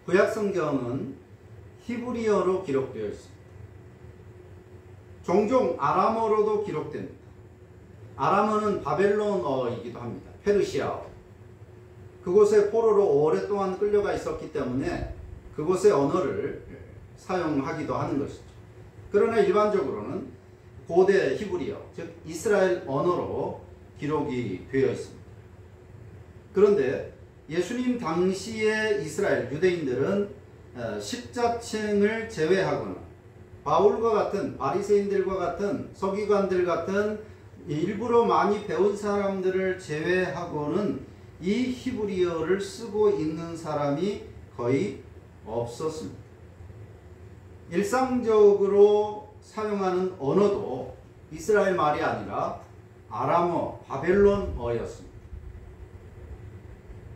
구약성경은 히브리어로 기록되어 있습니다. 종종 아람어로도 기록됩니다. 아람어는 바벨론어이기도 합니다. 페르시아어. 그곳에 포로로 오랫동안 끌려가 있었기 때문에 그곳의 언어를 사용하기도 하는 것이죠. 그러나 일반적으로는 고대 히브리어, 즉 이스라엘 언어로 기록이 되어 있습니다. 그런데 예수님 당시의 이스라엘 유대인들은 십자층을 제외하거나 바울과 같은 바리새인들과 같은 서기관들 같은 일부러 많이 배운 사람들을 제외하고는 이 히브리어를 쓰고 있는 사람이 거의 없었습니다. 일상적으로 사용하는 언어도 이스라엘 말이 아니라 아람어, 바벨론어였습니다.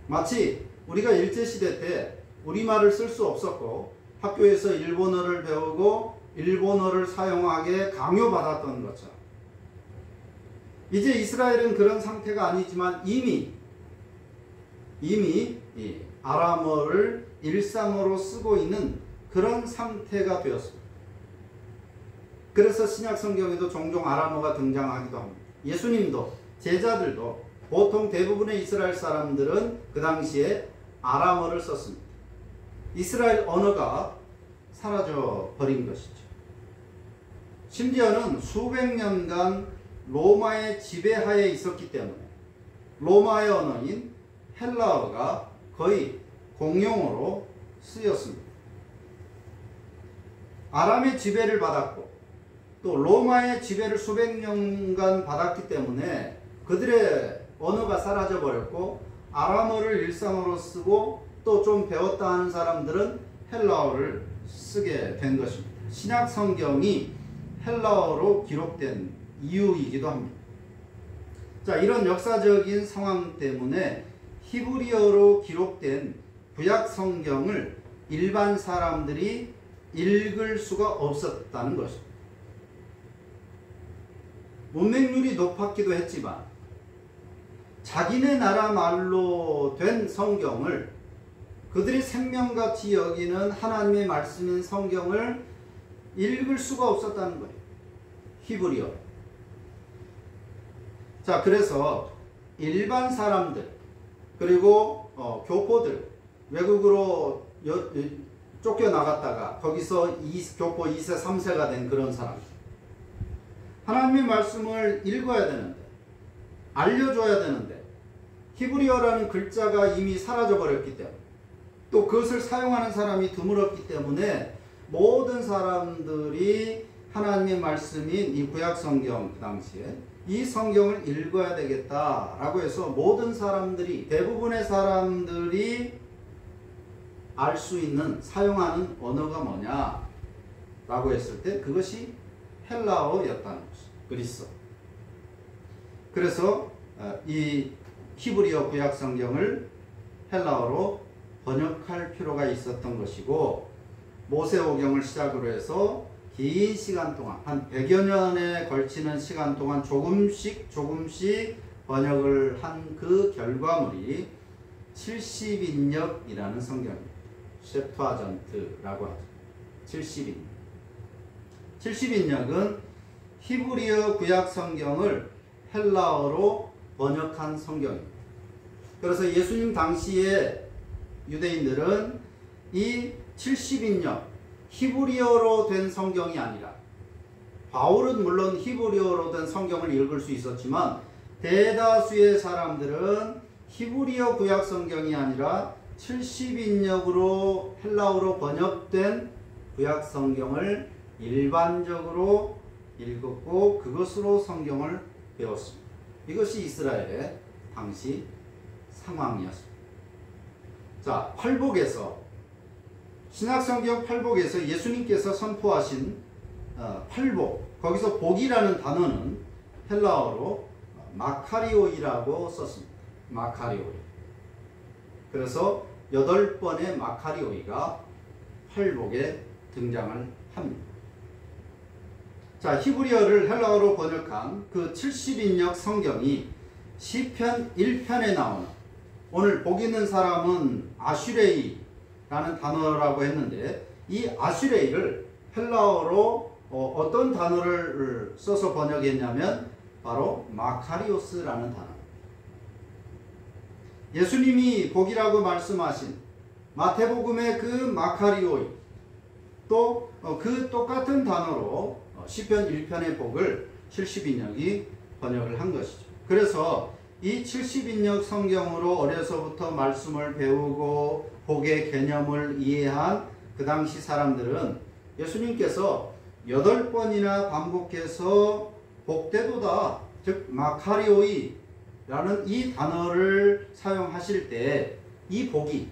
마치 우리가 일제시대 때 우리말을 쓸 수 없었고 학교에서 일본어를 배우고 일본어를 사용하게 강요받았던 것처럼 이제 이스라엘은 그런 상태가 아니지만 이미 아람어를 일상어로 쓰고 있는 그런 상태가 되었습니다. 그래서 신약 성경에도 종종 아람어가 등장하기도 합니다. 예수님도 제자들도 보통 대부분의 이스라엘 사람들은 그 당시에 아람어를 썼습니다. 이스라엘 언어가 사라져 버린 것이죠. 심지어는 수백 년간 로마의 지배하에 있었기 때문에 로마의 언어인 헬라어가 거의 공용어로 쓰였습니다. 아람의 지배를 받았고 또 로마의 지배를 수백 년간 받았기 때문에 그들의 언어가 사라져 버렸고 아람어를 일상어로 쓰고 또 좀 배웠다 하는 사람들은 헬라어를 쓰게 된 것입니다. 신약 성경이 헬라어로 기록된 이유이기도 합니다. 자, 이런 역사적인 상황 때문에 히브리어로 기록된 구약 성경을 일반 사람들이 읽을 수가 없었다는 것입니다. 문맹률이 높았기도 했지만 자기네 나라 말로 된 성경을 그들이 생명같이 여기는 하나님의 말씀인 성경을 읽을 수가 없었다는 거예요. 히브리어. 자, 그래서 일반 사람들 그리고 교포들 외국으로 쫓겨나갔다가 거기서 교포 2세 3세가 된 그런 사람들 하나님의 말씀을 읽어야 되는데 알려줘야 되는데 히브리어라는 글자가 이미 사라져 버렸기 때문에 또 그것을 사용하는 사람이 드물었기 때문에 모든 사람들이 하나님의 말씀인 이 구약성경 그 당시에 이 성경을 읽어야 되겠다라고 해서 모든 사람들이 대부분의 사람들이 알 수 있는 사용하는 언어가 뭐냐라고 했을 때 그것이 헬라어였다는 것이죠. 그리스어. 그래서 이 히브리어 구약성경을 헬라어로 번역할 필요가 있었던 것이고 모세오경을 시작으로 해서 긴 시간 동안 한 100여 년에 걸치는 시간 동안 조금씩 번역을 한 그 결과물이 70인역이라는 성경입니다. 셉투아전트라고 하죠. 70인역. 70인역은 히브리어 구약 성경을 헬라어로 번역한 성경입니다. 그래서 예수님 당시에 유대인들은 이 70인역 히브리어로 된 성경이 아니라 바울은 물론 히브리어로 된 성경을 읽을 수 있었지만 대다수의 사람들은 히브리어 구약 성경이 아니라 70인역으로 헬라어로 번역된 구약 성경을 일반적으로 읽었고 그것으로 성경을 배웠습니다. 이것이 이스라엘의 당시 상황이었습니다. 자, 팔복에서 신약성경 팔복에서 예수님께서 선포하신 팔복, 거기서 복이라는 단어는 헬라어로 마카리오이라고 썼습니다. 마카리오이. 그래서 8번의 마카리오이가 팔복에 등장을 합니다. 자, 히브리어를 헬라어로 번역한 그 70인역 성경이 시편 1편에 나오는 오늘 복 있는 사람은 아슈레이 라는 단어라고 했는데 이 아슈레이를 헬라어로 어떤 단어를 써서 번역했냐면 바로 마카리오스라는 단어. 예수님이 복이라고 말씀하신 마태복음의 그 마카리오이 또 그 똑같은 단어로 시편 1편의 복을 70인역이 번역을 한 것이죠. 그래서 이 70인역 성경으로 어려서부터 말씀을 배우고 복의 개념을 이해한 그 당시 사람들은 예수님께서 8번이나 반복해서 복되도다, 즉 마카리오이 라는 이 단어를 사용하실 때 이 복이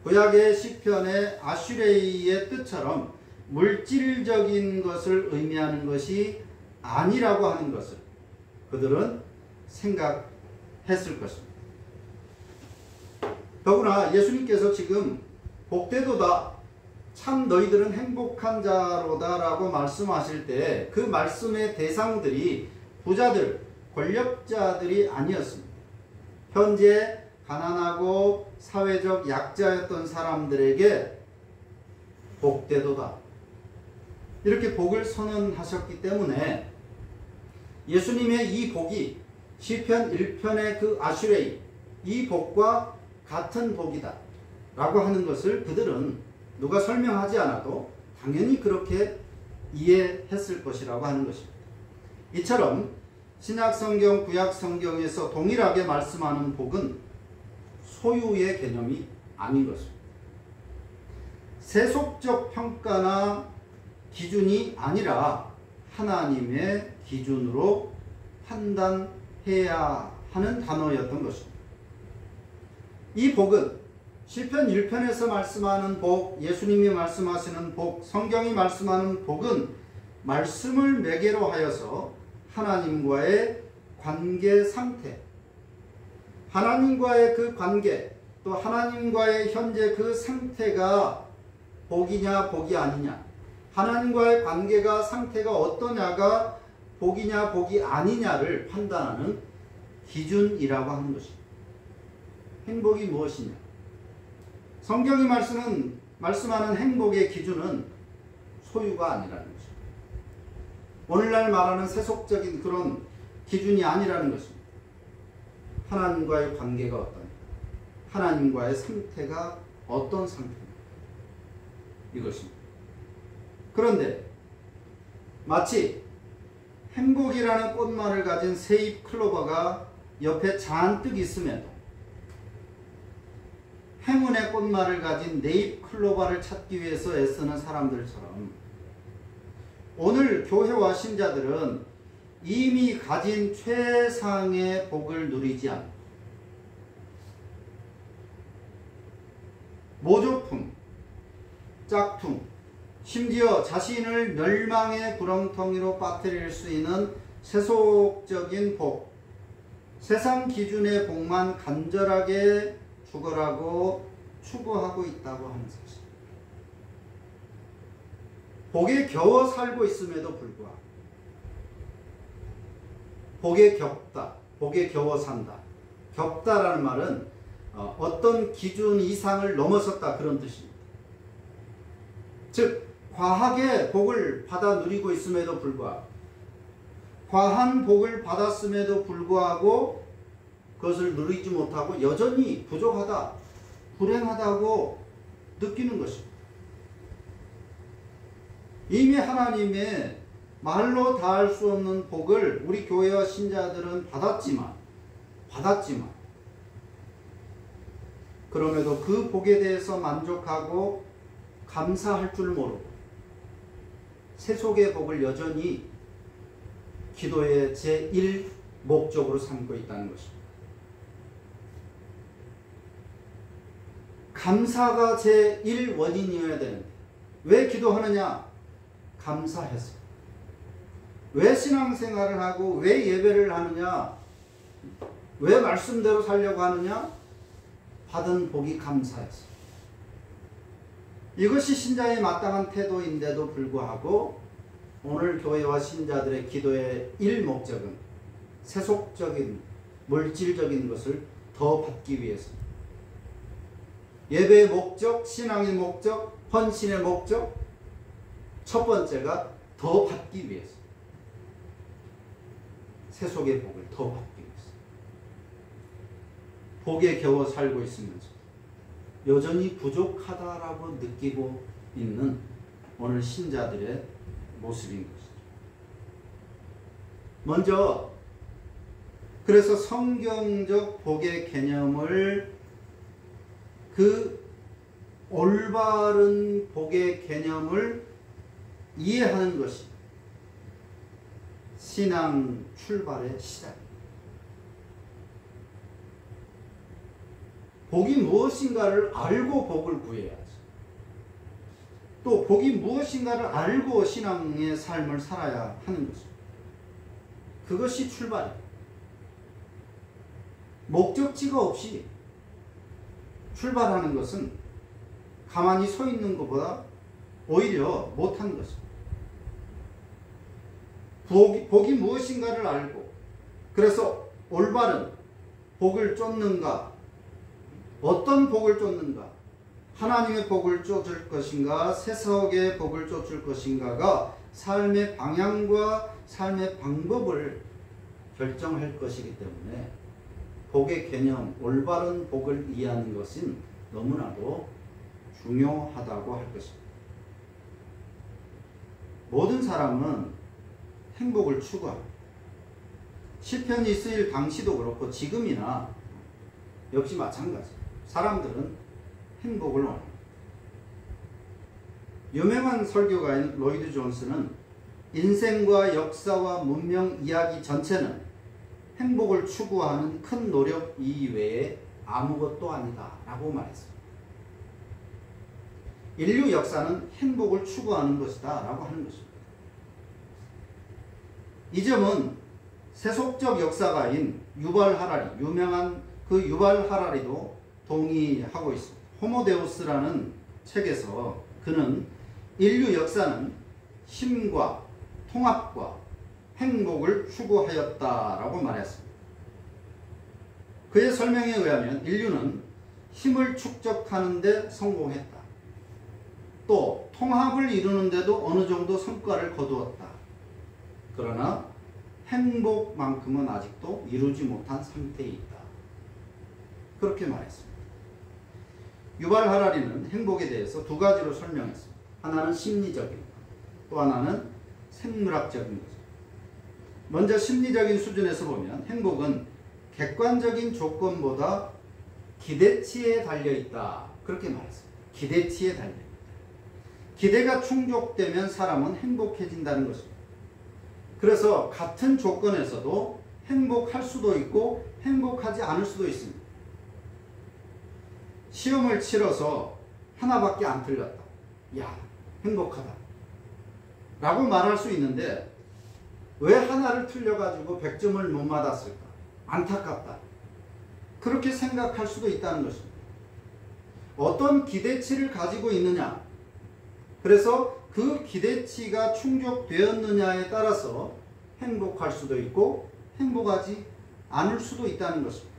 구약의 시편의 아슈레이의 뜻처럼 물질적인 것을 의미하는 것이 아니라고 하는 것을 그들은 생각했을 것입니다. 더구나 예수님께서 지금 복되도다, 참 너희들은 행복한 자로다 라고 말씀하실 때 그 말씀의 대상들이 부자들, 권력자들이 아니었습니다. 현재 가난하고 사회적 약자였던 사람들에게 복되도다 이렇게 복을 선언하셨기 때문에 예수님의 이 복이 시편 1편의 그 아슈레이, 이 복과 같은 복이다 라고 하는 것을 그들은 누가 설명하지 않아도 당연히 그렇게 이해했을 것이라고 하는 것입니다. 이처럼 신약성경, 구약성경에서 동일하게 말씀하는 복은 소유의 개념이 아닌 것입니다. 세속적 평가나 기준이 아니라 하나님의 기준으로 판단해야 하는 단어였던 것입니다. 이 복은 시편 1편에서 말씀하는 복, 예수님이 말씀하시는 복, 성경이 말씀하는 복은 말씀을 매개로 하여서 하나님과의 관계 상태, 하나님과의 그 관계, 또 하나님과의 현재 그 상태가 복이냐 복이 아니냐, 하나님과의 관계가 상태가 어떠냐가 복이냐 복이 아니냐를 판단하는 기준이라고 하는 것입니다. 행복이 무엇이냐? 성경이 말씀하는 행복의 기준은 소유가 아니라는 것입니다. 오늘날 말하는 세속적인 그런 기준이 아니라는 것입니다. 하나님과의 관계가 어떠냐, 하나님과의 상태가 어떤 상태냐, 이것입니다. 그런데 마치 행복이라는 꽃말을 가진 새잎 클로버가 옆에 잔뜩 있음에도 행운의 꽃말을 가진 네잎 클로버를 찾기 위해서 애쓰는 사람들처럼 오늘 교회와 신자들은 이미 가진 최상의 복을 누리지 않고 모조품, 짝퉁, 심지어 자신을 멸망의 구렁텅이로 빠뜨릴 수 있는 세속적인 복, 세상 기준의 복만 간절하게 죽어라고 추구하고 있다고 하는 사실. 복에 겨워 살고 있음에도 불구하고 복에 겹다, 복에 겨워 산다. 겹다라는 말은 어떤 기준 이상을 넘어섰다 그런 뜻입니다. 즉 과하게 복을 받아 누리고 있음에도 불구하고 과한 복을 받았음에도 불구하고 그것을 누리지 못하고 여전히 부족하다, 불행하다고 느끼는 것입니다. 이미 하나님의 말로 다할 수 없는 복을 우리 교회와 신자들은 받았지만 그럼에도 그 복에 대해서 만족하고 감사할 줄 모르고 세속의 복을 여전히 기도의 제1 목적으로 삼고 있다는 것입니다. 감사가 제1 원인이어야 되는데 왜 기도하느냐? 감사해서. 왜 신앙생활을 하고 왜 예배를 하느냐? 왜 말씀대로 살려고 하느냐? 받은 복이 감사해서. 이것이 신자의 마땅한 태도인데도 불구하고 오늘 교회와 신자들의 기도의 1 목적은 세속적인 물질적인 것을 더 받기 위해서 예배의 목적, 신앙의 목적, 헌신의 목적. 첫 번째가 더 받기 위해서. 세속의 복을 더 받기 위해서. 복에 겨워 살고 있으면서 여전히 부족하다라고 느끼고 있는 오늘 신자들의 모습인 것이죠. 먼저 그래서 성경적 복의 개념을 그 올바른 복의 개념을 이해하는 것이 신앙 출발의 시작입니다. 복이 무엇인가를 알고 복을 구해야지. 또 복이 무엇인가를 알고 신앙의 삶을 살아야 하는 것입니다. 그것이 출발입니다. 목적지가 없이 출발하는 것은 가만히 서 있는 것보다 오히려 못한 것입니다. 복이 무엇인가를 알고 그래서 올바른 복을 쫓는가, 어떤 복을 쫓는가, 하나님의 복을 쫓을 것인가, 세속의 복을 쫓을 것인가가 삶의 방향과 삶의 방법을 결정할 것이기 때문에 복의 개념, 올바른 복을 이해하는 것은 너무나도 중요하다고 할 것입니다. 모든 사람은 행복을 추구합니다. 시편이 쓰일 당시도 그렇고 지금이나 역시 마찬가지. 사람들은 행복을 원합니다. 유명한 설교가인 로이드 존스는 인생과 역사와 문명 이야기 전체는 행복을 추구하는 큰 노력 이외에 아무것도 아니다 라고 말했습니다. 인류 역사는 행복을 추구하는 것이다 라고 하는 것입니다. 이 점은 세속적 역사가인 유발 하라리, 유명한 그 유발 하라리도 동의하고 있습니다. 호모데우스라는 책에서 그는 인류 역사는 힘과 통합과 행복을 추구하였다라고 말했습니다. 그의 설명에 의하면 인류는 힘을 축적하는 데 성공했다. 또 통합을 이루는 데도 어느 정도 성과를 거두었다. 그러나 행복만큼은 아직도 이루지 못한 상태에 있다. 그렇게 말했습니다. 유발 하라리는 행복에 대해서 두 가지로 설명했습니다. 하나는 심리적인 것, 또 하나는 생물학적인 거죠. 먼저 심리적인 수준에서 보면 행복은 객관적인 조건보다 기대치에 달려있다. 그렇게 말했습니다. 기대치에 달려있다. 기대가 충족되면 사람은 행복해진다는 것입니다. 그래서 같은 조건에서도 행복할 수도 있고 행복하지 않을 수도 있습니다. 시험을 치러서 하나밖에 안 틀렸다. 야, 행복하다. 라고 말할 수 있는데 왜 하나를 틀려가지고 100점을 못 받았을까? 안타깝다. 그렇게 생각할 수도 있다는 것입니다. 어떤 기대치를 가지고 있느냐? 그래서 그 기대치가 충족되었느냐에 따라서 행복할 수도 있고 행복하지 않을 수도 있다는 것입니다.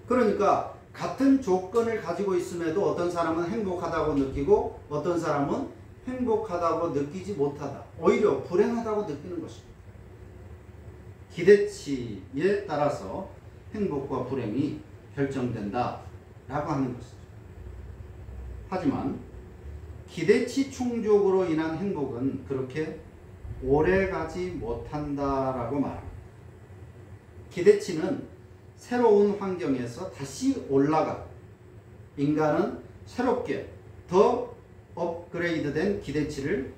그러니까 같은 조건을 가지고 있음에도 어떤 사람은 행복하다고 느끼고 어떤 사람은 행복하다고 느끼지 못하다. 오히려 불행하다고 느끼는 것입니다. 기대치에 따라서 행복과 불행이 결정된다 라고 하는 것이죠. 하지만 기대치 충족으로 인한 행복은 그렇게 오래가지 못한다라고 말합니다. 기대치는 새로운 환경에서 다시 올라가 인간은 새롭게 더 업그레이드된 기대치를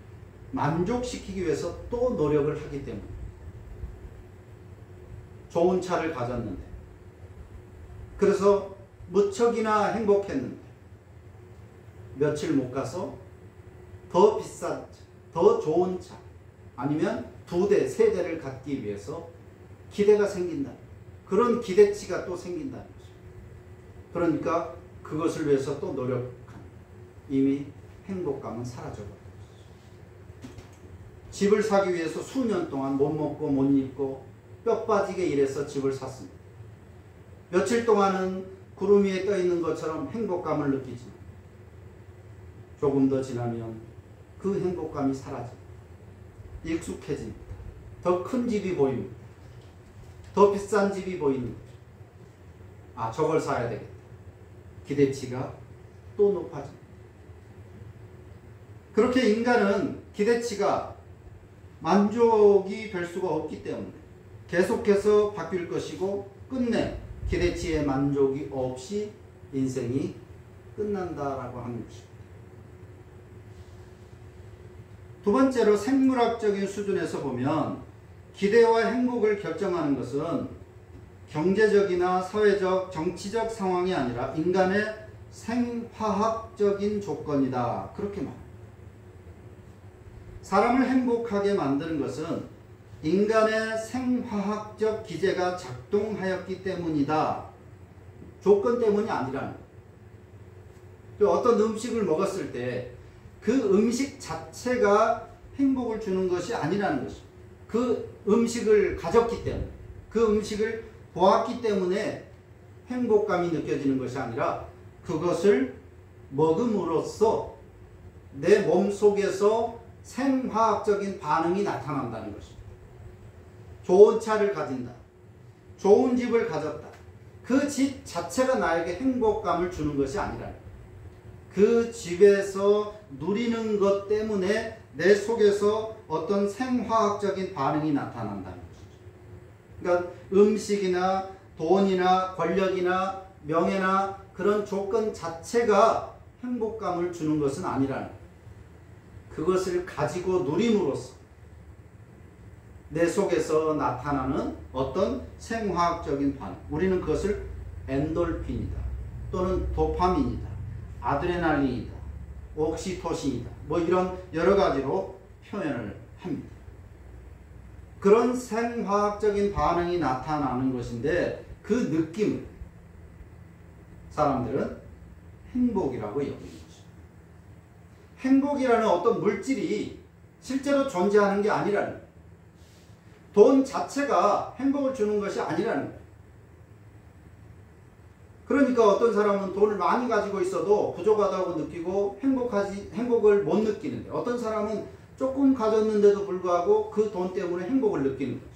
만족시키기 위해서 또 노력을 하기 때문에 좋은 차를 가졌는데 그래서 무척이나 행복했는데 며칠 못 가서 더 비싼 차, 더 좋은 차 아니면 2대, 3대를 갖기 위해서 기대가 생긴다. 그런 기대치가 또 생긴다는 거죠. 그러니까 그것을 위해서 또 노력한 이미 행복감은 사라져버린 거죠. 집을 사기 위해서 수년 동안 못 먹고 못 입고 뼈 빠지게 일해서 집을 샀습니다. 며칠 동안은 구름 위에 떠 있는 것처럼 행복감을 느끼지만 조금 더 지나면 그 행복감이 사라집니다. 익숙해집니다. 더 큰 집이 보입니다. 더 비싼 집이 보이는 거죠. 아, 저걸 사야 되겠다. 기대치가 또 높아집니다. 그렇게 인간은 기대치가 만족이 될 수가 없기 때문에 계속해서 바뀔 것이고 끝내 기대치에 만족이 없이 인생이 끝난다라고 하는 것입니다. 두 번째로 생물학적인 수준에서 보면 기대와 행복을 결정하는 것은 경제적이나 사회적, 정치적 상황이 아니라 인간의 생화학적인 조건이다. 그렇게 말합니다. 사람을 행복하게 만드는 것은 인간의 생화학적 기제가 작동하였기 때문이다. 조건 때문이 아니라는 거예요. 어떤 음식을 먹었을 때 그 음식 자체가 행복을 주는 것이 아니라는 것입니다. 그 음식을 가졌기 때문에, 그 음식을 보았기 때문에 행복감이 느껴지는 것이 아니라 그것을 먹음으로써 내 몸속에서 생화학적인 반응이 나타난다는 것입니다. 좋은 차를 가진다. 좋은 집을 가졌다. 그 집 자체가 나에게 행복감을 주는 것이 아니라 그 집에서 누리는 것 때문에 내 속에서 어떤 생화학적인 반응이 나타난다는 것이죠. 그러니까 음식이나 돈이나 권력이나 명예나 그런 조건 자체가 행복감을 주는 것은 아니라는 거예요. 그것을 가지고 누림으로써 내 속에서 나타나는 어떤 생화학적인 반응, 우리는 그것을 엔돌핀이다 또는 도파민이다, 아드레날린이다, 옥시토신이다, 뭐 이런 여러 가지로 표현을 합니다. 그런 생화학적인 반응이 나타나는 것인데 그 느낌을 사람들은 행복이라고 여기는 것입니다. 행복이라는 어떤 물질이 실제로 존재하는 게 아니라는 거예요. 돈 자체가 행복을 주는 것이 아니라는 거예요. 그러니까 어떤 사람은 돈을 많이 가지고 있어도 부족하다고 느끼고 행복을 못 느끼는데, 어떤 사람은 조금 가졌는데도 불구하고 그 돈 때문에 행복을 느끼는 거죠.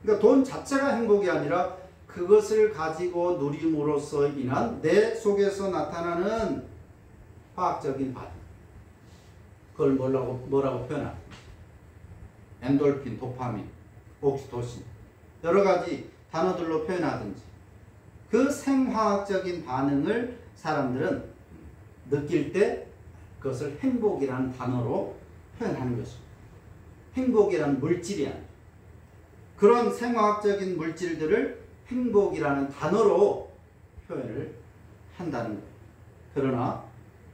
그러니까 돈 자체가 행복이 아니라 그것을 가지고 누림으로써 인한 내 속에서 나타나는 화학적인 반응. 그걸 뭐라고 표현합니까? 엔돌핀, 도파민, 옥시토신, 여러 가지 단어들로 표현하든지 그 생화학적인 반응을 사람들은 느낄 때 그것을 행복이라는 단어로 표현하는 것입니다. 행복이라는 물질이 아니라 그런 생화학적인 물질들을 행복이라는 단어로 표현을 한다는 거예요.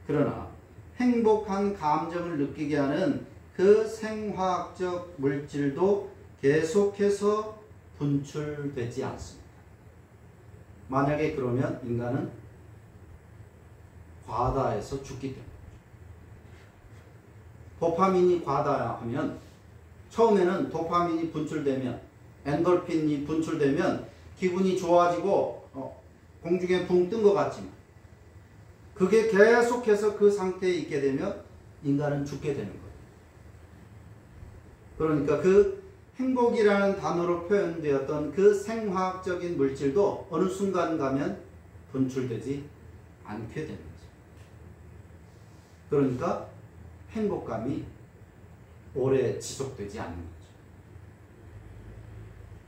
그러나 행복한 감정을 느끼게 하는 그 생화학적 물질도 계속해서 분출되지 않습니다. 만약에 그러면 인간은 과다해서 죽기 때문에. 도파민이 과다하면 처음에는 도파민이 분출되면, 엔돌핀이 분출되면 기분이 좋아지고 공중에 붕 뜬 것 같지만 그게 계속해서 그 상태에 있게 되면 인간은 죽게 되는 거예요. 그러니까 그 행복이라는 단어로 표현되었던 그 생화학적인 물질도 어느 순간 가면 분출되지 않게 되는 거죠. 그러니까 행복감이 오래 지속되지 않는 거죠.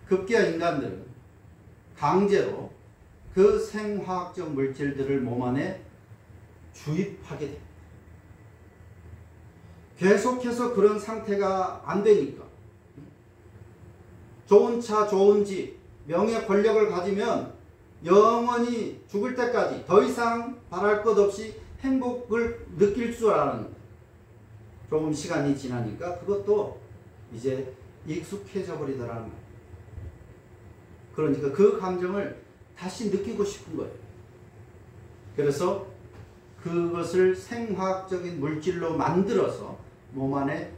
급기야 인간들은 강제로 그 생화학적 물질들을 몸 안에 주입하게 됩니다. 계속해서 그런 상태가 안 되니까 좋은 차, 좋은 집, 명예, 권력을 가지면 영원히 죽을 때까지 더 이상 바랄 것 없이 행복을 느낄 줄 알았는데 조금 시간이 지나니까 그것도 이제 익숙해져 버리더라는 거예요. 그러니까 그 감정을 다시 느끼고 싶은 거예요. 그래서 그것을 생화학적인 물질로 만들어서 몸 안에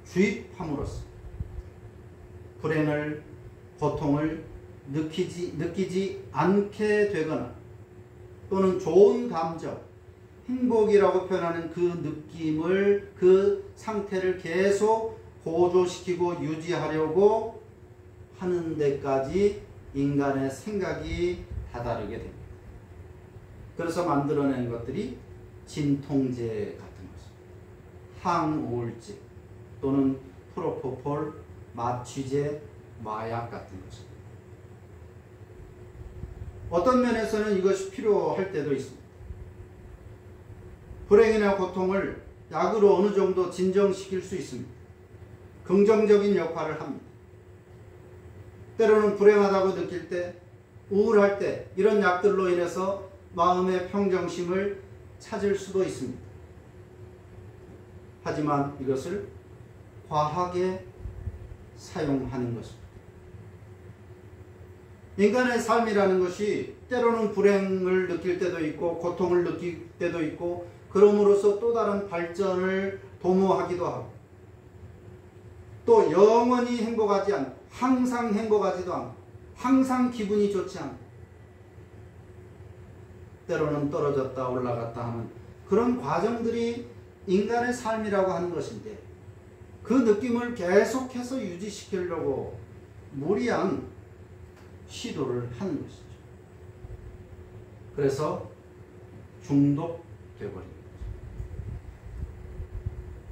주입함으로써 불행을, 고통을 느끼지 않게 되거나 또는 좋은 감정, 행복이라고 표현하는 그 느낌을, 그 상태를 계속 고조시키고 유지하려고 하는 데까지 인간의 생각이 다다르게 됩니다. 그래서 만들어낸 것들이 진통제 같은 것입니다. 항우울제 또는 프로포폴, 마취제, 마약 같은 것입니다. 어떤 면에서는 이것이 필요할 때도 있습니다. 불행이나 고통을 약으로 어느 정도 진정시킬 수 있습니다. 긍정적인 역할을 합니다. 때로는 불행하다고 느낄 때, 우울할 때 이런 약들로 인해서 마음의 평정심을 찾을 수도 있습니다. 하지만 이것을 과하게 사용하는 것입니다. 인간의 삶이라는 것이 때로는 불행을 느낄 때도 있고 고통을 느낄 때도 있고 그럼으로써 또 다른 발전을 도모하기도 하고 또 영원히 행복하지 않고 항상 행복하지도 않고 항상 기분이 좋지 않고 때로는 떨어졌다 올라갔다 하는 그런 과정들이 인간의 삶이라고 하는 것인데 그 느낌을 계속해서 유지시키려고 무리한 시도를 하는 것이죠. 그래서 중독되어버린 거죠.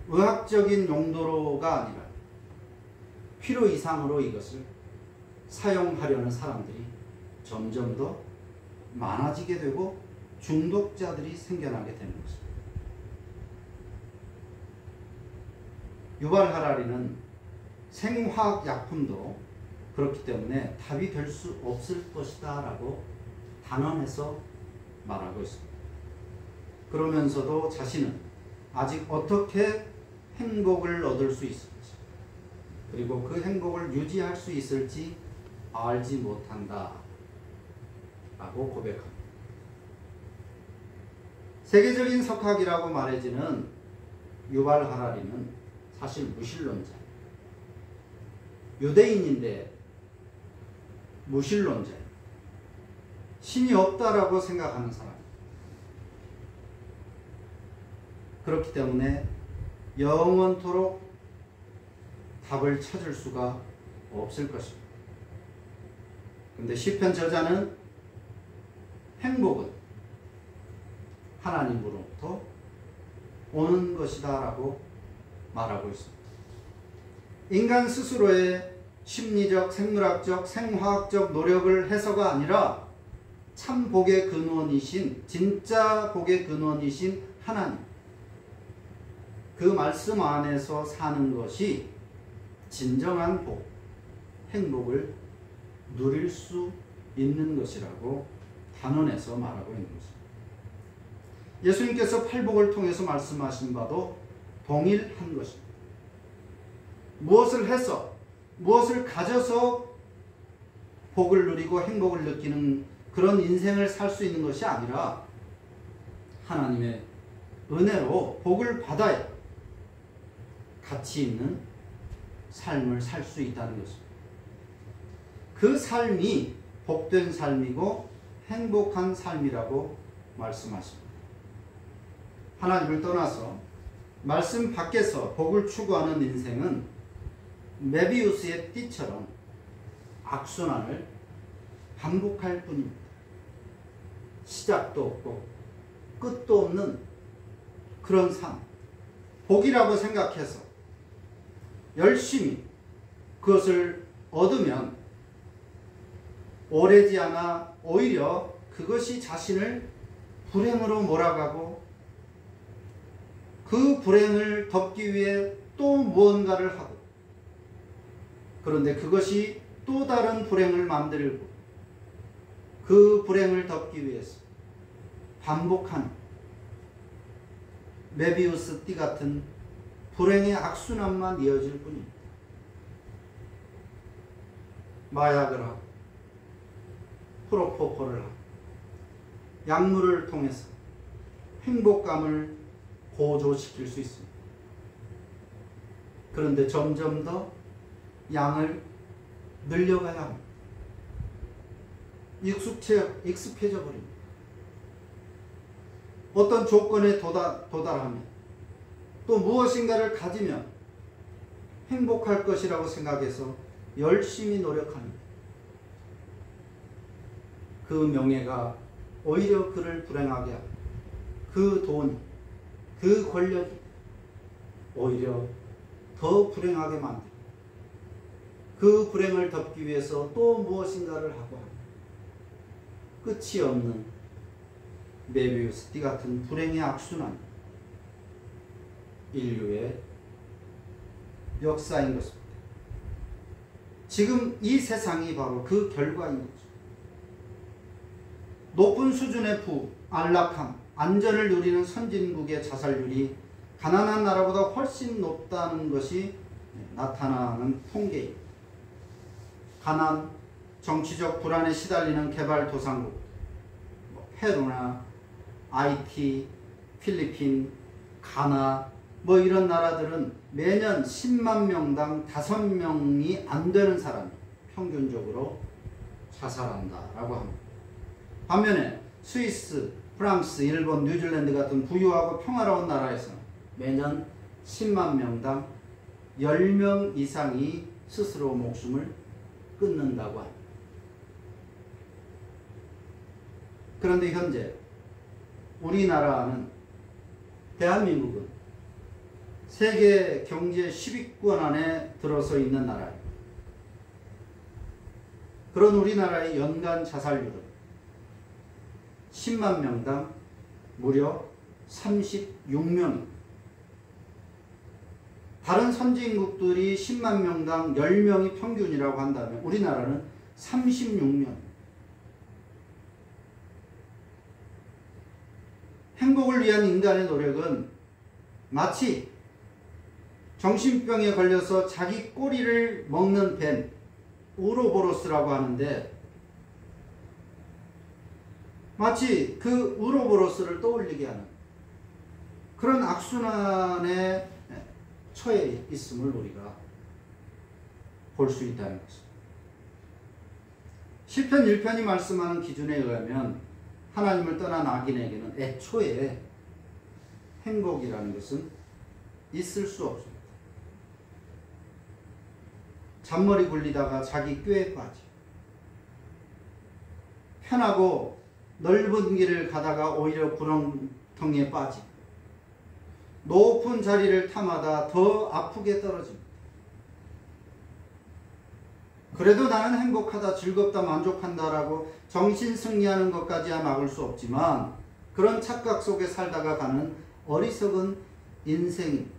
의학적인 용도로가 아니라 필요 이상으로 이것을 사용하려는 사람들이 점점 더 많아지게 되고 중독자들이 생겨나게 되는 것입니다. 유발 하라리는 생화학 약품도 그렇기 때문에 답이 될 수 없을 것이다 라고 단언해서 말하고 있습니다. 그러면서도 자신은 아직 어떻게 행복을 얻을 수 있을지 그리고 그 행복을 유지할 수 있을지 알지 못한다 라고 고백합니다. 세계적인 석학이라고 말해지는 유발 하라리는 사실 무신론자예요. 유대인인데 무신론자예요. 신이 없다라고 생각하는 사람. 그렇기 때문에 영원토록 답을 찾을 수가 없을 것입니다. 그런데 시편 저자는 행복은 하나님으로부터 오는 것이다 라고 말하고 있습니다. 인간 스스로의 심리적, 생물학적, 생화학적 노력을 해서가 아니라 참 복의 근원이신, 진짜 복의 근원이신 하나님, 그 말씀 안에서 사는 것이 진정한 복, 행복을 누릴 수 있는 것이라고 단언해서 말하고 있는 것입니다. 예수님께서 팔복을 통해서 말씀하신 바도 동일한 것입니다. 무엇을 해서, 무엇을 가져서 복을 누리고 행복을 느끼는 그런 인생을 살 수 있는 것이 아니라 하나님의 은혜로 복을 받아야 가치 있는 삶을 살 수 있다는 것입니다. 그 삶이 복된 삶이고 행복한 삶이라고 말씀하십니다. 하나님을 떠나서 말씀 밖에서 복을 추구하는 인생은 메비우스의 띠처럼 악순환을 반복할 뿐입니다. 시작도 없고 끝도 없는 그런 삶, 복이라고 생각해서 열심히 그것을 얻으면 오래지 않아 오히려 그것이 자신을 불행으로 몰아가고 그 불행을 덮기 위해 또 무언가를 하고 그런데 그것이 또 다른 불행을 만들고 그 불행을 덮기 위해서 반복하는 메비우스 띠 같은 불행의 악순환만 이어질 뿐입니다. 마약을 하고 프로포폴을 하고 약물을 통해서 행복감을 고조시킬 수 있습니다. 그런데 점점 더 양을 늘려가야 합니다. 익숙해져 버립니다. 어떤 조건에 도달하면 또 무엇인가를 가지면 행복할 것이라고 생각해서 열심히 노력합니다. 그 명예가 오히려 그를 불행하게 하고 그 돈이, 그 권력이 오히려 더 불행하게 만듭니다. 그 불행을 덮기 위해서 또 무엇인가를 하고 합니다. 끝이 없는 메비우스 띠 같은 불행의 악순환, 인류의 역사인 것입니다. 지금 이 세상이 바로 그 결과인 거죠. 높은 수준의 부귀, 안락함, 안전을 누리는 선진국의 자살률이 가난한 나라보다 훨씬 높다는 것이 나타나는 통계입니다. 가난, 정치적 불안에 시달리는 개발도상국, 페루나 하이티, 필리핀, 가나 이런 나라들은 매년 10만 명당 5명이 안 되는 사람이 평균적으로 자살한다라고 합니다. 반면에 스위스, 프랑스, 일본, 뉴질랜드 같은 부유하고 평화로운 나라에서는 매년 10만 명당 10명 이상이 스스로 목숨을 끊는다고 합니다. 그런데 현재 우리나라는, 대한민국은 세계 경제 10위권 안에 들어서 있는 나라입니다. 그런 우리나라의 연간 자살률은 10만 명당 무려 36명입니다. 다른 선진국들이 10만 명당 10명이 평균이라고 한다면 우리나라는 36명. 행복을 위한 인간의 노력은 마치 정신병에 걸려서 자기 꼬리를 먹는 뱀, 우로보로스라고 하는데, 마치 그 우로보로스를 떠올리게 하는 그런 악순환에 처해 있음을 우리가 볼 수 있다는 것입니다. 시편 1편이 말씀하는 기준에 의하면 하나님을 떠난 악인에게는 애초에 행복이라는 것은 있을 수 없습니다. 잔머리 굴리다가 자기 꾀에 빠지, 편하고 넓은 길을 가다가 오히려 구렁텅이에 빠지, 높은 자리를 탐하다 더 아프게 떨어집니다. 그래도 나는 행복하다, 즐겁다, 만족한다라고 정신 승리하는 것까지야 막을 수 없지만 그런 착각 속에 살다가 가는 어리석은 인생입니다.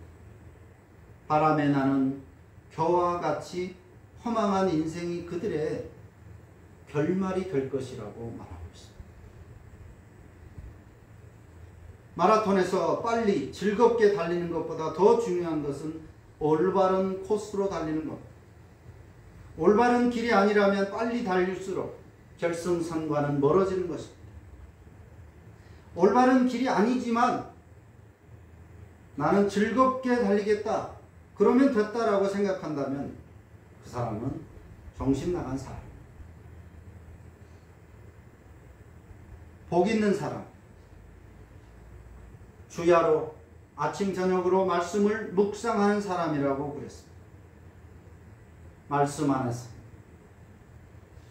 바람에 나는 겨와 같이 허망한 인생이 그들의 결말이 될 것이라고 말하고 있습니다. 마라톤에서 빨리 즐겁게 달리는 것보다 더 중요한 것은 올바른 코스로 달리는 것. 올바른 길이 아니라면 빨리 달릴수록 결승선과는 멀어지는 것입니다. 올바른 길이 아니지만 나는 즐겁게 달리겠다, 그러면 됐다라고 생각한다면 그 사람은 정신 나간 사람. 복 있는 사람, 주야로 아침 저녁으로 말씀을 묵상하는 사람이라고 그랬습니다. 말씀 안에서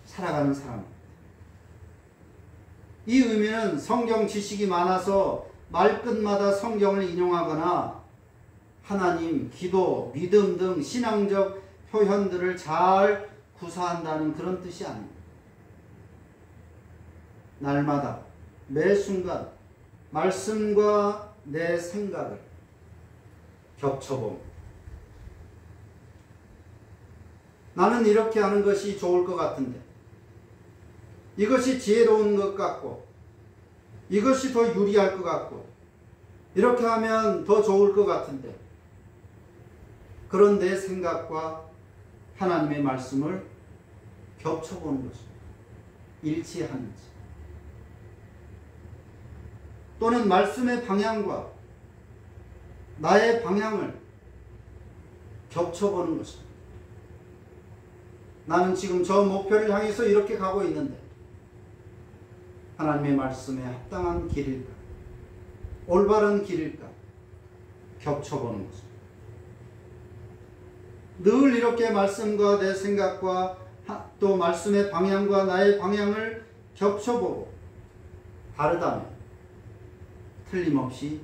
살아가는 사람. 이 의미는 성경 지식이 많아서 말끝마다 성경을 인용하거나 하나님, 기도, 믿음 등 신앙적 표현들을 잘 구사한다는 그런 뜻이 아닙니다. 날마다 매 순간 말씀과 내 생각을 겹쳐봅니다. 나는 이렇게 하는 것이 좋을 것 같은데, 이것이 지혜로운 것 같고, 이것이 더 유리할 것 같고, 이렇게 하면 더 좋을 것 같은데, 그런 내 생각과 하나님의 말씀을 겹쳐보는 것입니다. 일치하는지, 또는 말씀의 방향과 나의 방향을 겹쳐보는 것입니다. 나는 지금 저 목표를 향해서 이렇게 가고 있는데 하나님의 말씀에 합당한 길일까? 올바른 길일까 겹쳐보는 것입니다. 늘 이렇게 말씀과 내 생각과 또 말씀의 방향과 나의 방향을 겹쳐보고 다르다면 틀림없이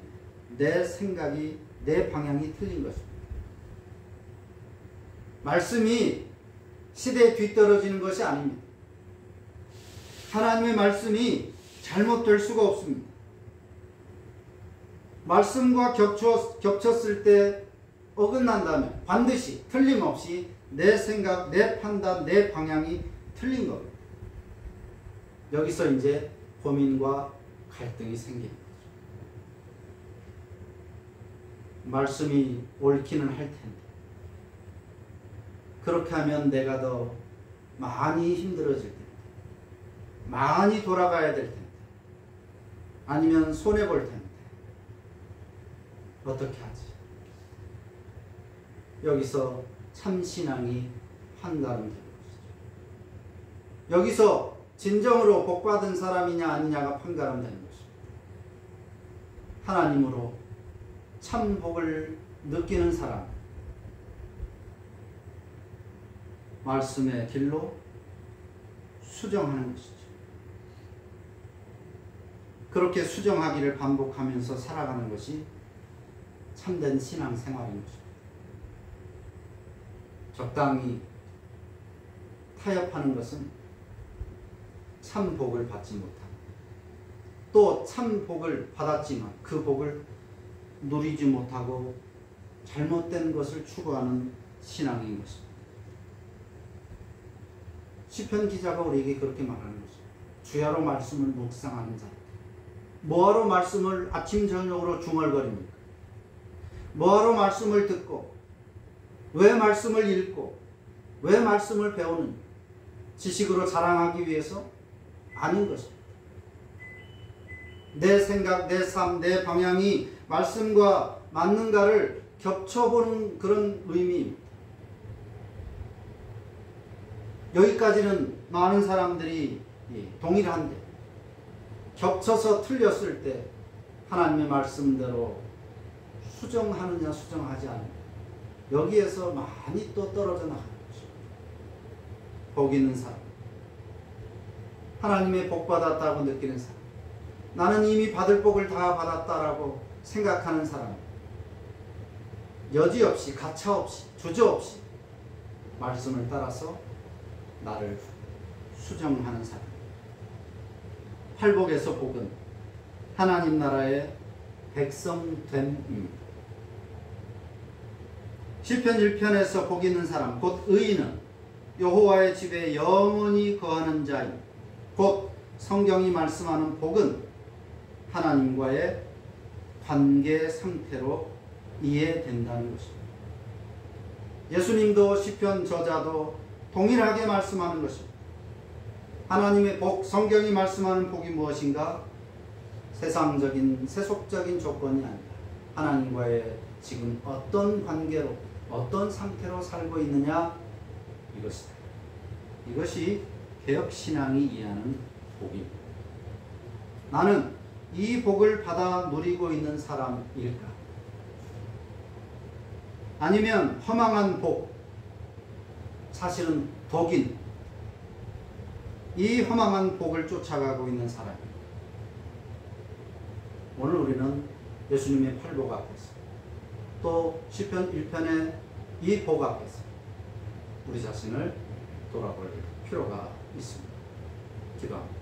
내 생각이 내 방향이 틀린 것입니다. 말씀이 시대에 뒤떨어지는 것이 아닙니다. 하나님의 말씀이 잘못될 수가 없습니다. 말씀과 겹쳤을 때 어긋난다면 반드시 틀림없이 내 생각, 내 판단, 내 방향이 틀린 겁니다. 여기서 이제 고민과 갈등이 생기는 거죠. 말씀이 옳기는 할 텐데 그렇게 하면 내가 더 많이 힘들어질 텐데 많이 돌아가야 될 텐데 아니면 손해볼 텐데 어떻게 하지? 여기서 참신앙이 판가름되는 것이죠. 여기서 진정으로 복받은 사람이냐 아니냐가 판가름되는 것입니다. 하나님으로 참 복을 느끼는 사람, 말씀의 길로 수정하는 것이죠. 그렇게 수정하기를 반복하면서 살아가는 것이 참된 신앙생활인 것입니다. 적당히 타협하는 것은 참 복을 받지 못하고 또 참 복을 받았지만 그 복을 누리지 못하고 잘못된 것을 추구하는 신앙인 것입니다. 시편 기자가 우리에게 그렇게 말하는 것입니다. 주야로 말씀을 묵상하는 자, 뭐하러 말씀을 아침 저녁으로 중얼거립니까? 뭐하러 말씀을 듣고 왜 말씀을 읽고 왜 말씀을 배우는 지식으로 자랑하기 위해서? 아닌 것입니다. 내 생각, 내 삶, 내 방향이 말씀과 맞는가를 겹쳐보는 그런 의미입니다. 여기까지는 많은 사람들이 동일한데 겹쳐서 틀렸을 때 하나님의 말씀대로 수정하느냐 수정하지 않느냐 여기에서 많이 또 떨어져 나가는 것입니다. 복 있는 사람, 하나님의 복 받았다고 느끼는 사람, 나는 이미 받을 복을 다 받았다라고 생각하는 사람, 여지없이 가차없이 주저없이 말씀을 따라서 나를 수정하는 사람. 팔복에서 복은 하나님 나라의 백성됨입니다. 시편 1편에서 복 있는 사람 곧 의인은 여호와의 집에 영원히 거하는 자임. 곧 성경이 말씀하는 복은 하나님과의 관계 상태로 이해된다는 것입니다. 예수님도 시편 저자도 동일하게 말씀하는 것입니다. 하나님의 복, 성경이 말씀하는 복이 무엇인가? 세상적인, 세속적인 조건이 아니라 하나님과의 지금 어떤 관계로, 어떤 상태로 살고 있느냐 이것이다. 이것이 개혁신앙이 이해하는 복입니다. 나는 이 복을 받아 누리고 있는 사람일까? 아니면 허망한 복, 사실은 독인 이 허망한 복을 쫓아가고 있는 사람입니다. 오늘 우리는 예수님의 팔복 앞에서 또 시편 1편의 이 복 앞에서 우리 자신을 돌아볼 필요가 있습니다. 기도합니다.